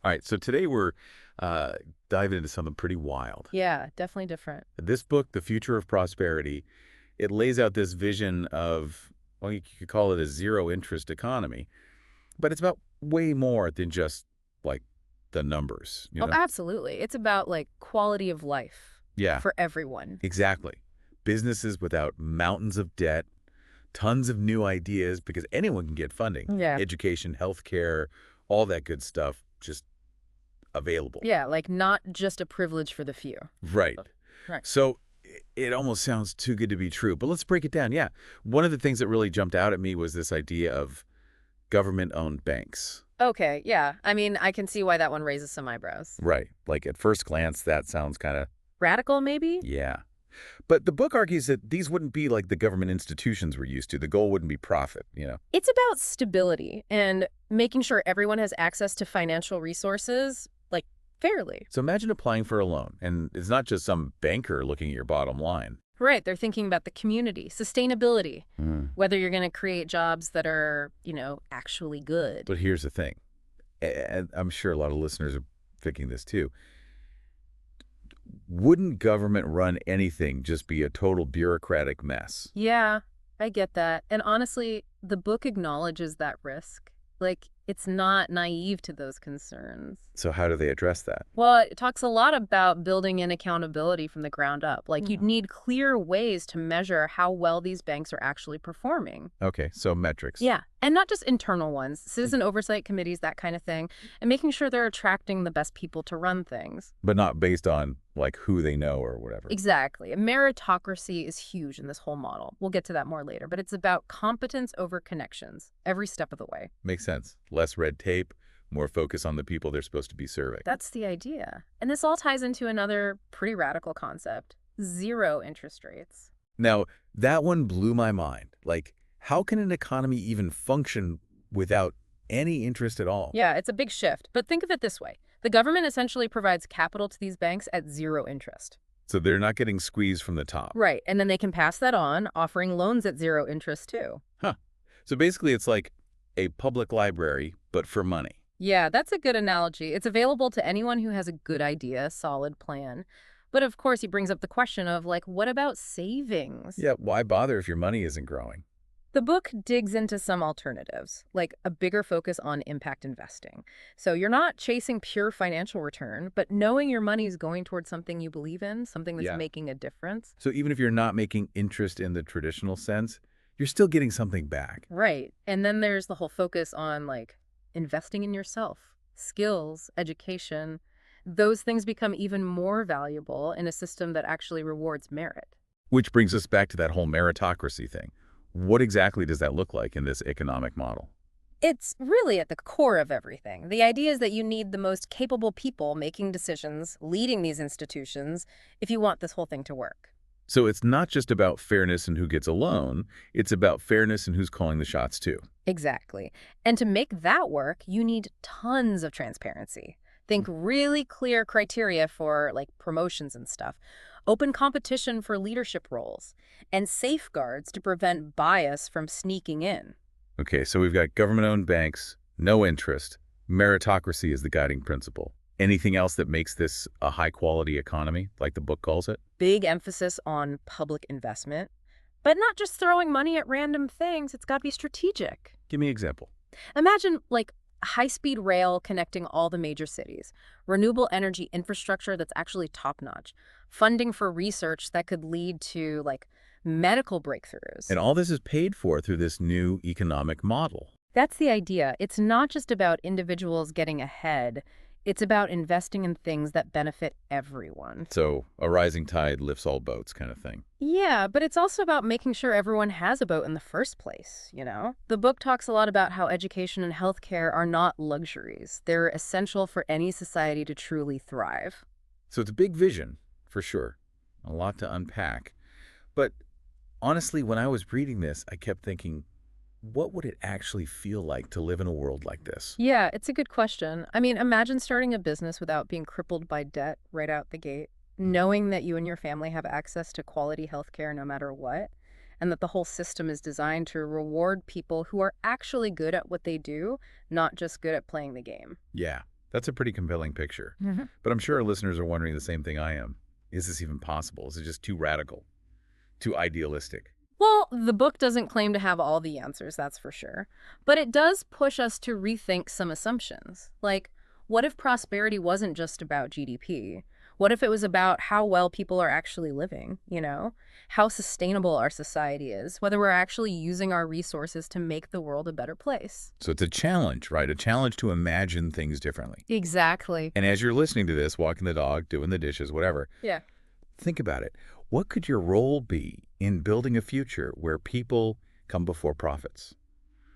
All right, so today we're uh, diving into something pretty wild. Yeah, definitely different. This book, The Future of Prosperity, it lays out this vision of, well, you could call it a zero-interest economy, but it's about way more than just, like, the numbers, you Oh, know? absolutely. It's about like quality of life Yeah, for everyone. exactly. Businesses without mountains of debt, tons of new ideas, because anyone can get funding. Yeah. Education, healthcare, all that good stuff, just available. Yeah, like not just a privilege for the few. Right. Right. So it almost sounds too good to be true, but let's break it down. Yeah. One of the things that really jumped out at me was this idea of government-owned banks. Okay, yeah. I mean, I can see why that one raises some eyebrows. Right. Like at first glance, that sounds kind of, Radical, maybe? yeah. But the book argues that these wouldn't be like the government institutions we're used to. The goal wouldn't be profit. It's about stability and making sure everyone has access to financial resources, like fairly. So imagine applying for a loan, and it's not just some banker looking at your bottom line. Right, they're thinking about the community, sustainability, Mm. whether you're going to create jobs that are, actually good. But here's the thing, and I'm sure a lot of listeners are thinking this too. Wouldn't government run anything just be a total bureaucratic mess? Yeah, I get that. And honestly, the book acknowledges that risk. Like, it's not naive to those concerns. So how do they address that? Well, it talks a lot about building in accountability from the ground up. Like, you'd need clear ways to measure how well these banks are actually performing. Okay, so metrics. Yeah. And not just internal ones, citizen oversight committees, that kind of thing, and making sure they're attracting the best people to run things. But not based on, like, who they know or whatever. Exactly. Meritocracy is huge in this whole model. We'll get to that more later, but it's about competence over connections every step of the way. Makes sense. Less red tape, more focus on the people they're supposed to be serving. That's the idea. And this all ties into another pretty radical concept, zero interest rates. Now, that one blew my mind. Like, how can an economy even function without any interest at all? Yeah, it's a big shift, but think of it this way. The government essentially provides capital to these banks at zero interest. So they're not getting squeezed from the top. Right, and then they can pass that on, offering loans at zero interest too. Huh. So basically it's like a public library, but for money. Yeah, that's a good analogy. It's available to anyone who has a good idea, solid plan. But of course, he brings up the question of, like, what about savings? Yeah, why bother if your money isn't growing? The book digs into some alternatives, like a bigger focus on impact investing. So you're not chasing pure financial return, but knowing your money is going towards something you believe in, something that's Yeah. making a difference. So even if you're not making interest in the traditional sense, you're still getting something back. Right. And then there's the whole focus on, like, investing in yourself, skills, education. Those things become even more valuable in a system that actually rewards merit. Which brings us back to that whole meritocracy thing. What exactly does that look like in this economic model? It's really at the core of everything. The idea is that you need the most capable people making decisions, leading these institutions, if you want this whole thing to work. So it's not just about fairness and who gets a loan, it's about fairness and who's calling the shots too. Exactly. And to make that work, you need tons of transparency. Think really clear criteria for, like, promotions and stuff, open competition for leadership roles, and safeguards to prevent bias from sneaking in. Okay, so we've got government-owned banks, no interest, meritocracy is the guiding principle. Anything else that makes this a high-quality economy, like the book calls it? Big emphasis on public investment, but not just throwing money at random things. It's got to be strategic. Give me an example. Imagine, like, high-speed rail connecting all the major cities, renewable energy infrastructure that's actually top-notch, funding for research that could lead to, like, medical breakthroughs. And all this is paid for through this new economic model. That's the idea. It's not just about individuals getting ahead. It's about investing in things that benefit everyone. So a rising tide lifts all boats kind of thing. Yeah, but it's also about making sure everyone has a boat in the first place. The book talks a lot about how education and healthcare are not luxuries. They're essential for any society to truly thrive. So it's a big vision, for sure. A lot to unpack. But honestly, when I was reading this, I kept thinking, what would it actually feel like to live in a world like this? Yeah, it's a good question. I mean, imagine starting a business without being crippled by debt right out the gate, knowing that you and your family have access to quality healthcare no matter what, and that the whole system is designed to reward people who are actually good at what they do, not just good at playing the game. Yeah, That's a pretty compelling picture. Hmm. But I'm sure our listeners are wondering the same thing I am. Is this even possible? Is it just too radical, too idealistic? Well, the book doesn't claim to have all the answers, that's for sure. But it does push us to rethink some assumptions. Like, what if prosperity wasn't just about GDP? What if it was about how well people are actually living, you know? How sustainable our society is, whether we're actually using our resources to make the world a better place. So it's a challenge, right? A challenge to imagine things differently. Exactly. And as you're listening to this, walking the dog, doing the dishes, whatever, Yeah. think about it. What could your role be in building a future where people come before profits,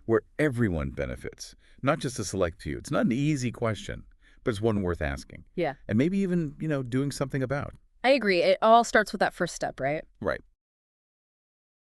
where everyone benefits, not just a select few? It's not an easy question, but it's one worth asking. Yeah. And maybe even, doing something about. I agree. It all starts with that first step, right? Right.